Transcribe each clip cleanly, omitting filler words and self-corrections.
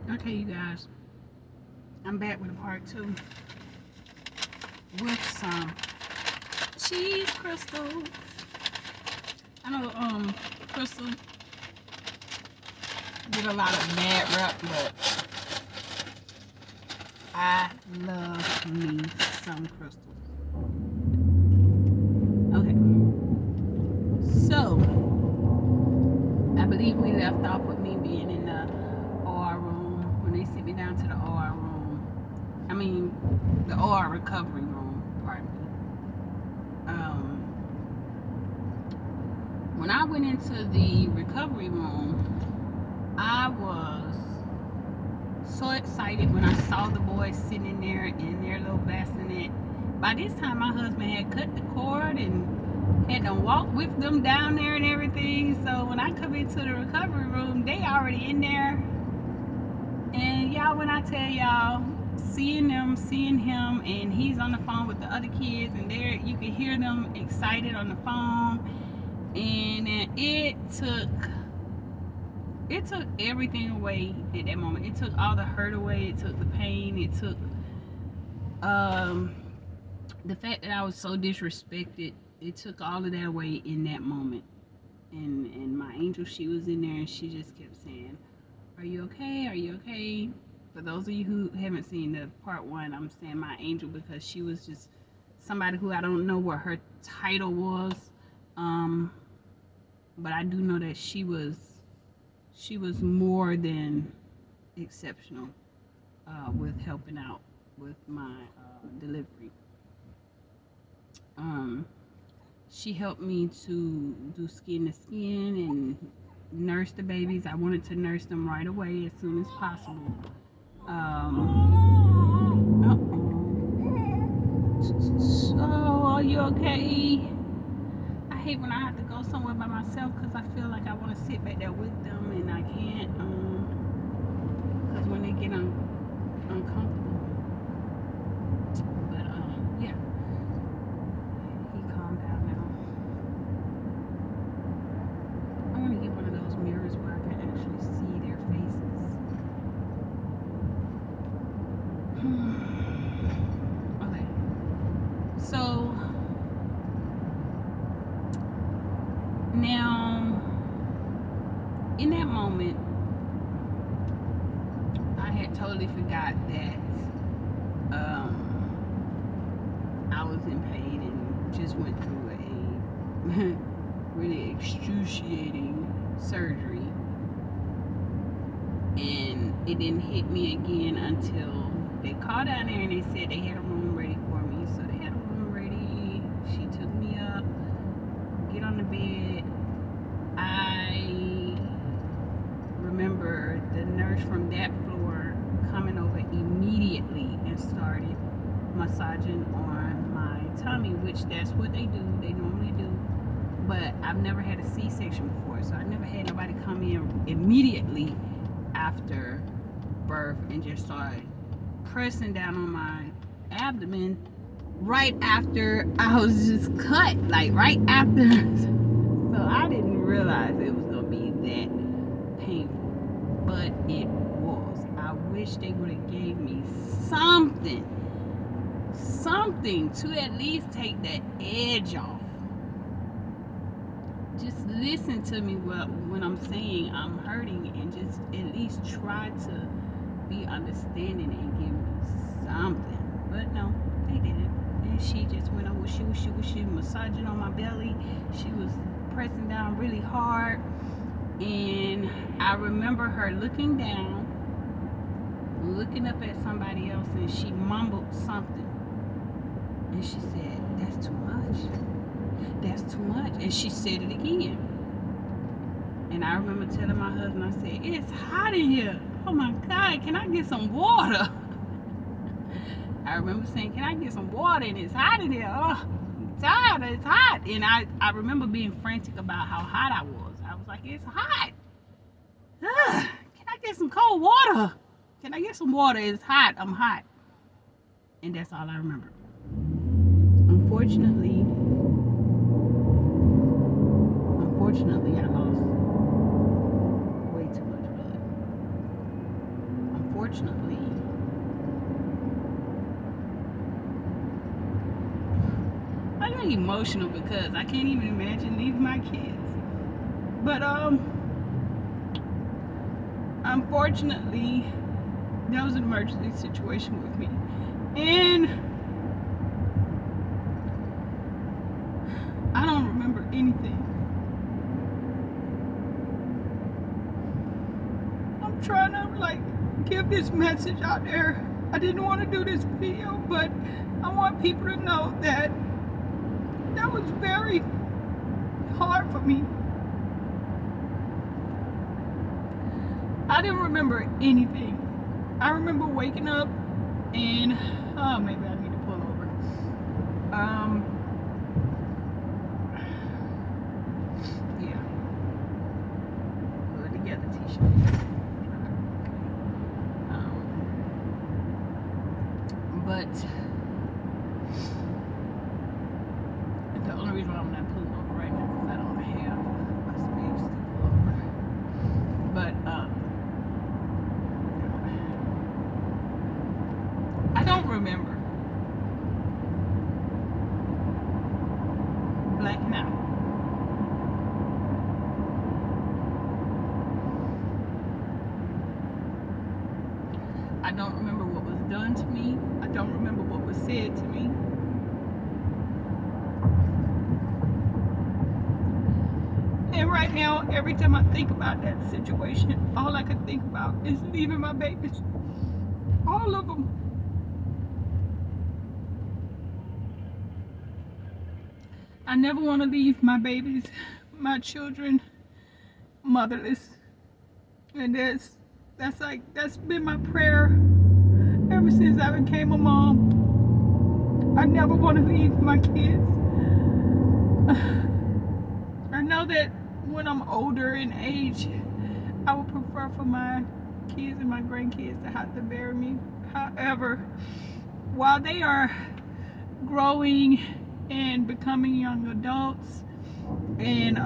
Okay, you guys, I'm back with a part two with some cheese crystal. I know Crystal get a lot of bad rap, but I love me some crystals. Okay, so I believe we left off with me being in the OR room when they sent me down to the OR room. I mean, the OR recovery room. Pardon me. When I went into the recovery room, I was so excited when I saw the boys sitting in there in their little bassinet. By this time, my husband had cut the cord and had to walk with them down there and everything. So when I come into the recovery room, they already in there. And y'all, when I tell y'all, seeing them, seeing him, and he's on the phone with the other kids, and there you can hear them excited on the phone. And it took everything away at that moment. It took all the hurt away. It took the pain. It took the fact that I was so disrespected. It took all of that away in that moment. And my angel, she was in there, and she just kept saying, "Are you okay? Are you okay?" For those of you who haven't seen the part one, I'm saying my angel because she was just somebody who I don't know what her title was, but I do know that she was more than exceptional with helping out with my delivery. Um, she helped me to do skin to skin and nurse the babies. I wanted to nurse them right away as soon as possible. So, are you okay? I hate when I have to go somewhere by myself because I feel like I want to sit back there with them and I can't. Because when they get uncomfortable. But yeah, he calmed down now. I want to get one of those mirrors where I can actually see their faces. Okay, so now in that moment, I had totally forgot that I was in pain and just went through a really excruciating surgery. And it didn't hit me again until they called down there and they said they had a room ready for me. So they had a room ready. She took me up, get on the bed. I remember the nurse from that floor coming over immediately and started massaging on my tummy, which that's what they do. They normally do. But I've never had a C-section before, so I never had nobody come in immediately after birth and just started pressing down on my abdomen right after I was just cut, like right after. So I didn't realize it was gonna be that painful, but it was. I wish they would have gave me something to at least take that edge off. Just listen to me when I'm saying I'm hurting and just at least try to be understanding and give me something. But no, they didn't. And she just went over, she was massaging on my belly. She was pressing down really hard. And I remember her looking down, looking up at somebody else, and she mumbled something. And she said, "That's too much. That's too much." And she said it again. And I remember telling my husband, I said, "It's hot in here. Oh my God, can I get some water?" I remember saying, "Can I get some water? And it's hot in here. Oh, I'm tired. It's hot." And I remember being frantic about how hot I was. I was like, "It's hot. Ugh, can I get some cold water? Can I get some water? It's hot. I'm hot." And that's all I remember. Unfortunately, I lost way too much blood. unfortunately, I got emotional because I can't even imagine leaving my kids. But unfortunately, that was an emergency situation with me, and I don't remember anything. I'm trying to like give this message out there. I didn't want to do this video, but I want people to know that that was very hard for me. I didn't remember anything. I remember waking up and maybe I need to pull over. Yeah. Put it together, t-shirt. But the only reason why I'm not pulling over right now is because I don't have my space to pull over. But I don't remember blacking out. I don't remember what was done to me. I don't remember what was said to me. And right now, every time I think about that situation, all I can think about is leaving my babies. All of them. I never want to leave my babies, my children, motherless. And that's been my prayer ever since I became a mom. I never want to leave my kids. I know that when I'm older in age, I would prefer for my kids and my grandkids to have to bury me. However, while they are growing and becoming young adults, and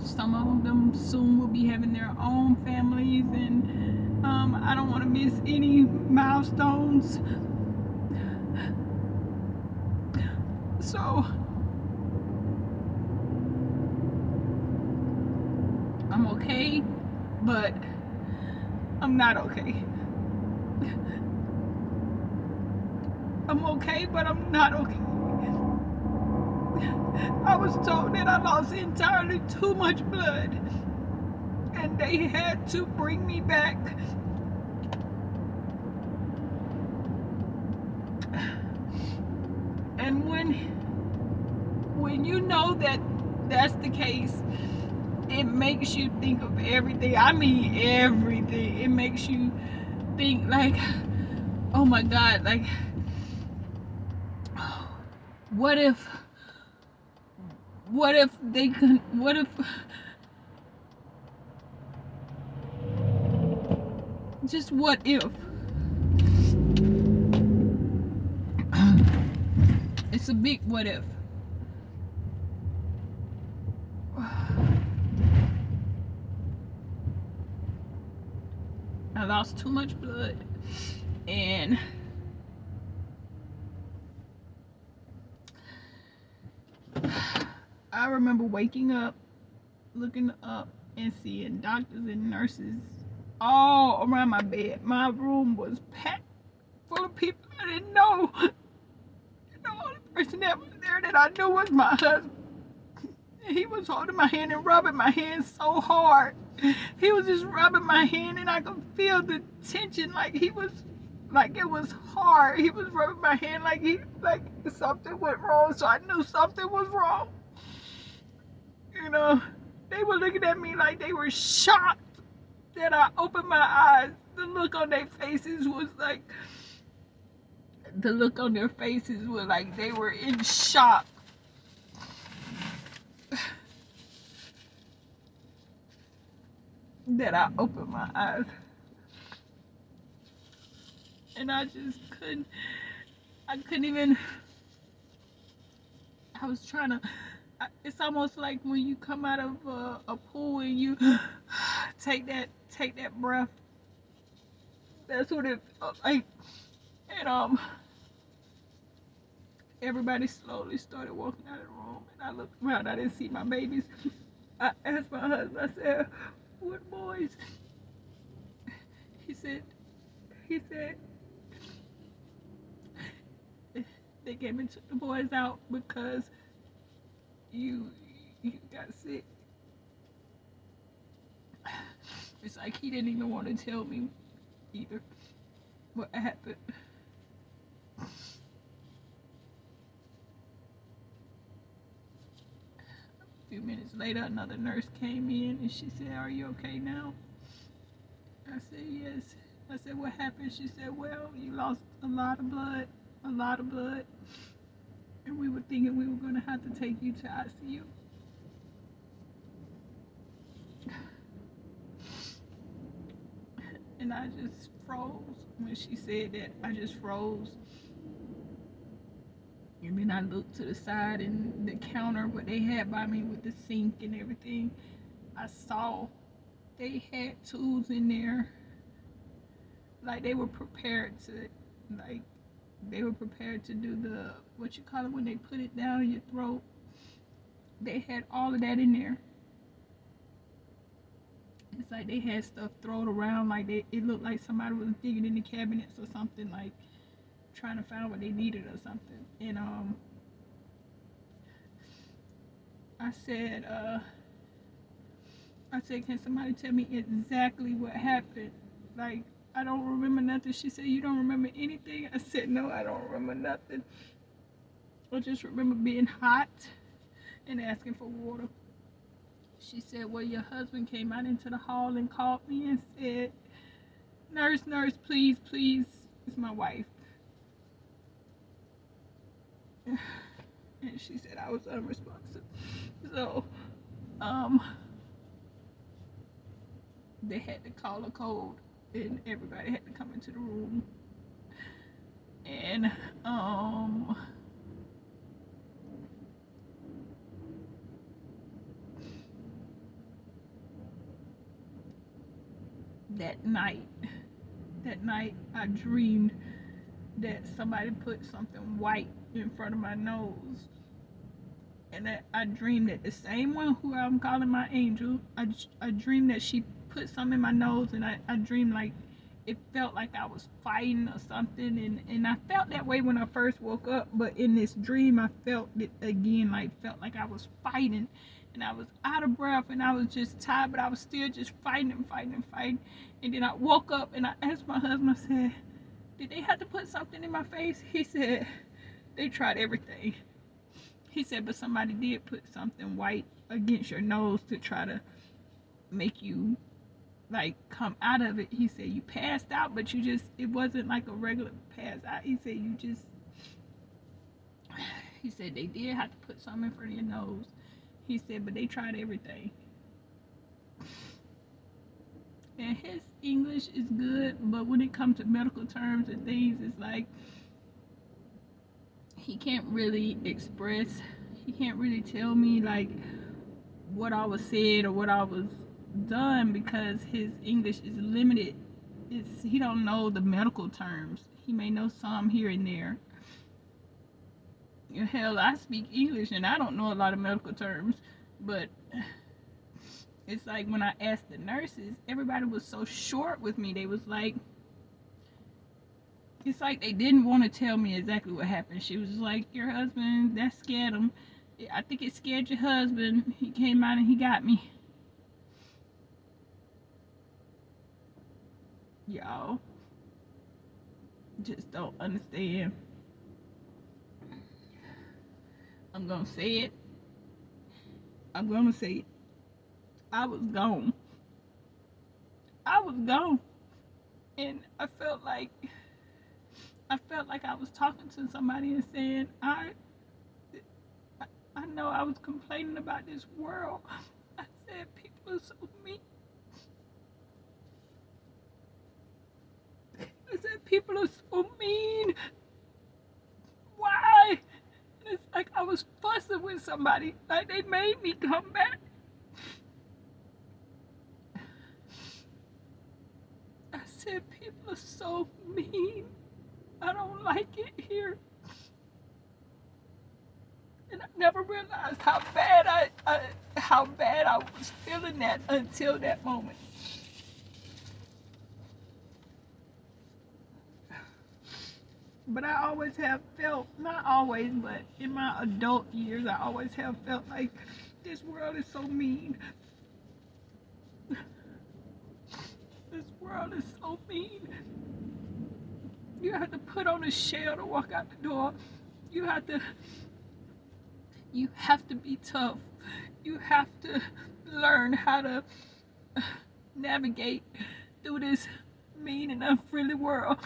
some of them soon will be having their own families, and I don't want to miss any milestones. So I'm okay, but I'm not okay. I'm okay, but I'm not okay. I was told that I lost entirely too much blood, and they had to bring me back. And when you know that that's the case, it makes you think of everything. I mean everything. It makes you think like, oh my God, like, what if they could, what if, just what if? It's a big what if. I lost too much blood, and I remember waking up, looking up, and seeing doctors and nurses all around my bed. My room was packed full of people I didn't know. And the only person that was there that I knew was my husband. And he was holding my hand and rubbing my hand so hard. He was just rubbing my hand, and I could feel the tension, like it was hard. He was rubbing my hand like something went wrong, so I knew something was wrong. You know, they were looking at me like they were shocked that I opened my eyes. The look on their faces was like they were in shock. That I opened my eyes. And I just couldn't even, I was trying to, it's almost like when you come out of a pool and you take take that breath. That's what it felt like. And everybody slowly started walking out of the room, and I looked around. I didn't see my babies. I asked my husband. I said, "What boys?" He said, they came and took the boys out because you got sick. It's like he didn't even want to tell me either what happened. A few minutes later, another nurse came in and she said, "Are you okay now?" I said, "Yes." I said, "What happened?" She said, "Well, you lost a lot of blood, and we were thinking we were going to have to take you to ICU." And I just froze when she said that. I just froze. And then I looked to the side and the counter, what they had by me with the sink and everything, I saw they had tools in there. Like they were prepared to, like, they were prepared to do the, what you call it, when they put it down your throat. They had all of that in there. It's like they had stuff thrown around, like it looked like somebody was digging in the cabinets or something, like trying to find what they needed or something. And I said, "Can somebody tell me exactly what happened? Like, I don't remember nothing." She said, "You don't remember anything?" I said, "No, I don't remember nothing. I just remember being hot and asking for water." She said, "Well, your husband came out into the hall and called me and said, 'Nurse, please, please.'" It's my wife. And she said I was unresponsive. So, they had to call a code and everybody had to come into the room. And, that night, I dreamed that somebody put something white in front of my nose. And that I dreamed that the same one who I'm calling my angel, I dreamed that she put something in my nose, and I dreamed like it felt like I was fighting or something, and I felt that way when I first woke up, but in this dream I felt it again, like felt like I was fighting, and I was out of breath, and I was just tired, but I was still just fighting, and then I woke up and I asked my husband, I said, "Did they have to put something in my face?" He said, "They tried everything." He said, "But somebody did put something white against your nose to try to make you like come out of it." He said, "You passed out, but it wasn't like a regular pass out." He said, he said, "They did have to put something in front of your nose." He said, "But they tried everything." And his English is good, but when it comes to medical terms and things, it's like he can't really express, he can't really tell me like what I was said or what I was done because his English is limited. He don't know the medical terms. He may know some here and there. Hell, I speak English and I don't know a lot of medical terms, but it's like when I asked the nurses, everybody was so short with me. They was like, it's like they didn't want to tell me exactly what happened. She was like, "Your husband, that scared him. I think it scared your husband. He came out and he got me." Y'all just don't understand. I'm gonna say it. I was gone. And I felt like I was talking to somebody and saying, I know I was complaining about this world. I said, "People are so mean." I said, "People are so mean. Why?" And it's like I was fussing with somebody. Like they made me come back. said, people are so mean. I don't like it here. And I never realized how bad I was feeling that until that moment. But I always have felt, not always, but in my adult years, I always have felt like this world is so mean. This world is so mean. You have to put on a shell to walk out the door. You have to be tough. You have to learn how to navigate through this mean and unfriendly world.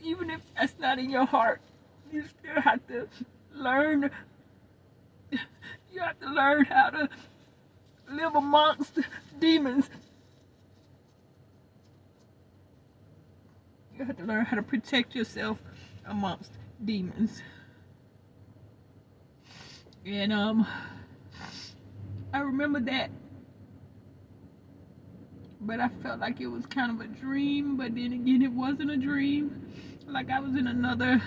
Even if that's not in your heart, you still have to learn. You have to learn how to live amongst demons. You have to learn how to protect yourself amongst demons. And I remember that, but I felt like it was kind of a dream, but then again it wasn't a dream. Like I was in another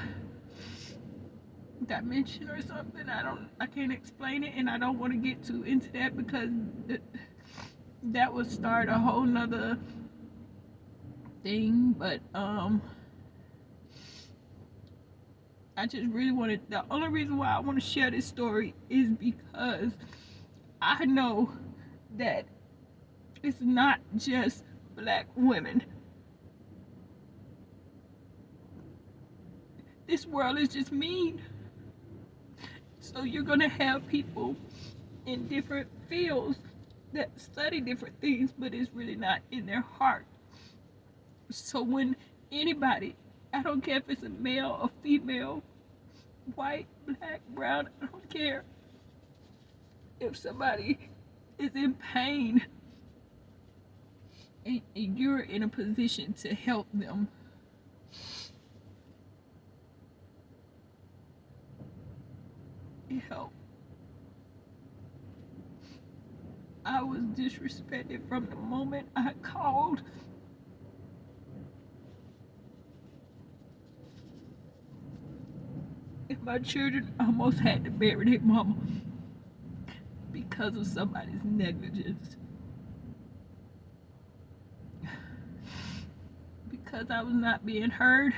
dimension or something. I can't explain it, and I don't want to get too into that because that would start a whole nother thing. But I just really wanted, the only reason why I want to share this story is because I know that it's not just black women. This world is just mean. So you're gonna have people in different fields that study different things, but it's really not in their heart. So when anybody, I don't care if it's a male or female, white, black, brown, I don't care. If somebody is in pain and you're in a position to help them, help. I was disrespected from the moment I called. And my children almost had to bury their mama because of somebody's negligence. Because I was not being heard.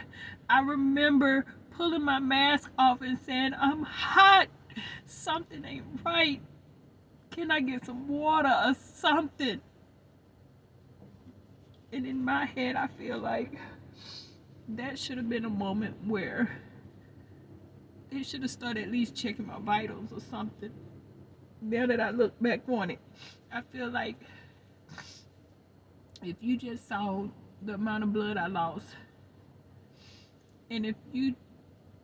I remember pulling my mask off and saying, I'm hot. Something ain't right. Can I get some water or something? And in my head, I feel like that should have been a moment where they should have started at least checking my vitals or something. Now that I look back on it, I feel like if you just saw the amount of blood I lost, and if you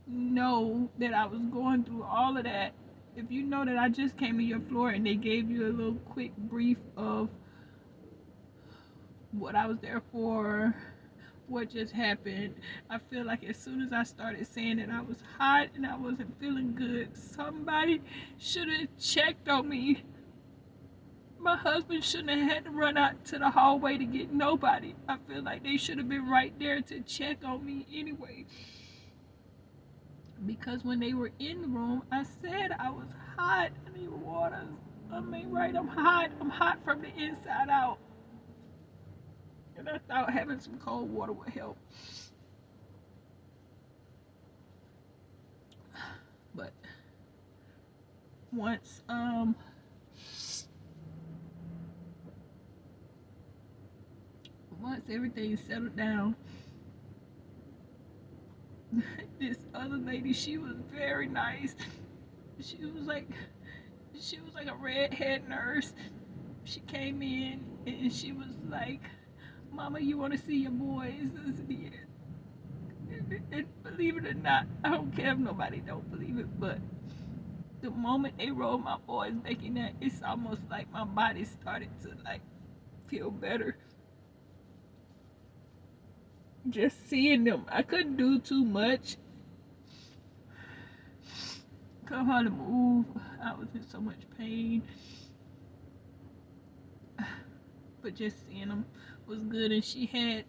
know that I was going through all of that, if you know that I just came to your floor and they gave you a little quick brief of what I was there for, what just happened, I feel like as soon as I started saying that I was hot and I wasn't feeling good, somebody should have checked on me. My husband shouldn't have had to run out to the hallway to get nobody. I feel like they should have been right there to check on me anyway. Because when they were in the room, I said I was hot. I need water. I mean, right, I'm hot. I'm hot from the inside out. And I thought having some cold water would help. But once everything settled down, this other lady, she was very nice. She was like a redhead nurse. She came in and she was like, Mama, you want to see your boys? And believe it or not, I don't care if nobody don't believe it, but the moment they rolled my boys back in there, it's almost like my body started to like feel better. Just seeing them, I couldn't do too much. Couldn't hardly move. I was in so much pain. but just seeing them was good. And she had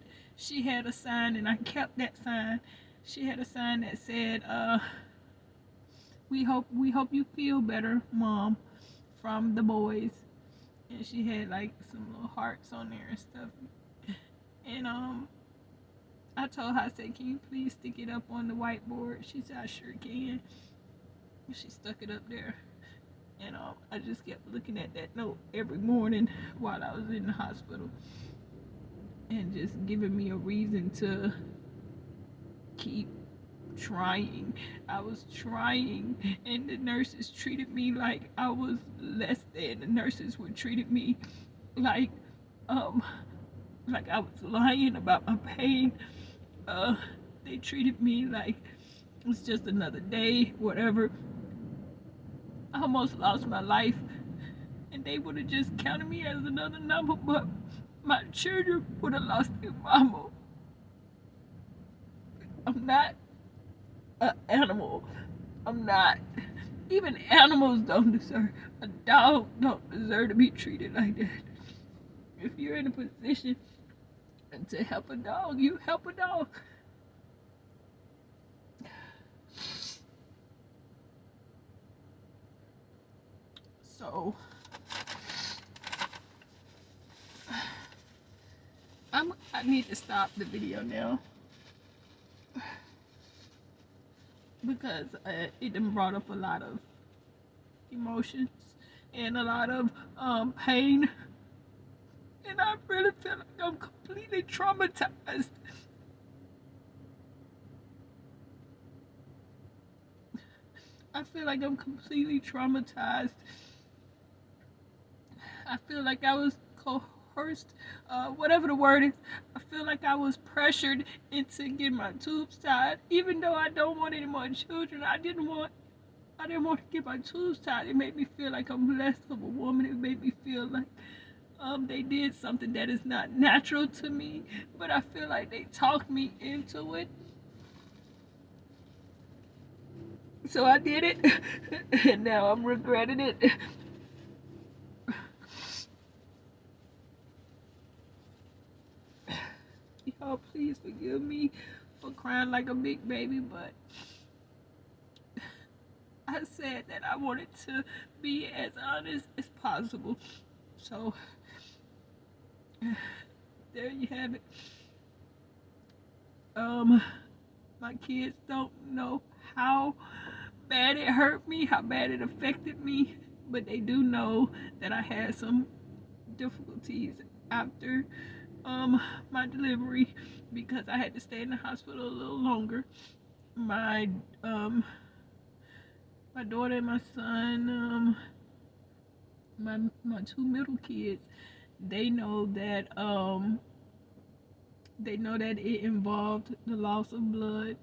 a sign, and I kept that sign. She had a sign that said, we hope you feel better, Mom, from the boys. And she had like some little hearts on there and stuff. And I told her, I said, can you please stick it up on the whiteboard? She said, I sure can. She stuck it up there. And I just kept looking at that note every morning while I was in the hospital, and just giving me a reason to keep trying. I was trying, and the nurses treated me like I was less than. The nurses were treating me like um like I was lying about my pain. They treated me like it's just another day, whatever. I almost lost my life, and they would have just counted me as another number, but my children would have lost their mama. I'm not an animal. I'm not. Even animals don't deserve. A dog don't deserve to be treated like that. If you're in a position to help a dog, you help a dog. So I need to stop the video now because it done brought up a lot of emotions and a lot of pain, and I really feel like I'm completely traumatized. I feel like I'm completely traumatized. I feel like I was coerced, whatever the word is. I feel like I was pressured into getting my tubes tied, even though I don't want any more children. I didn't want to get my tubes tied. It made me feel like I'm less of a woman. It made me feel like they did something that is not natural to me, but I feel like they talked me into it. So I did it, and now I'm regretting it. Y'all, please forgive me for crying like a big baby, but I said that I wanted to be as honest as possible. So, there you have it. My kids don't know how bad it hurt me, how bad it affected me, but they do know that I had some difficulties after my delivery because I had to stay in the hospital a little longer. My my daughter and my son, my two middle kids, they know that it involved the loss of blood.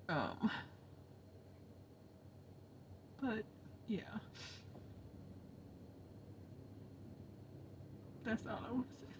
Um, but yeah, that's all I want to say.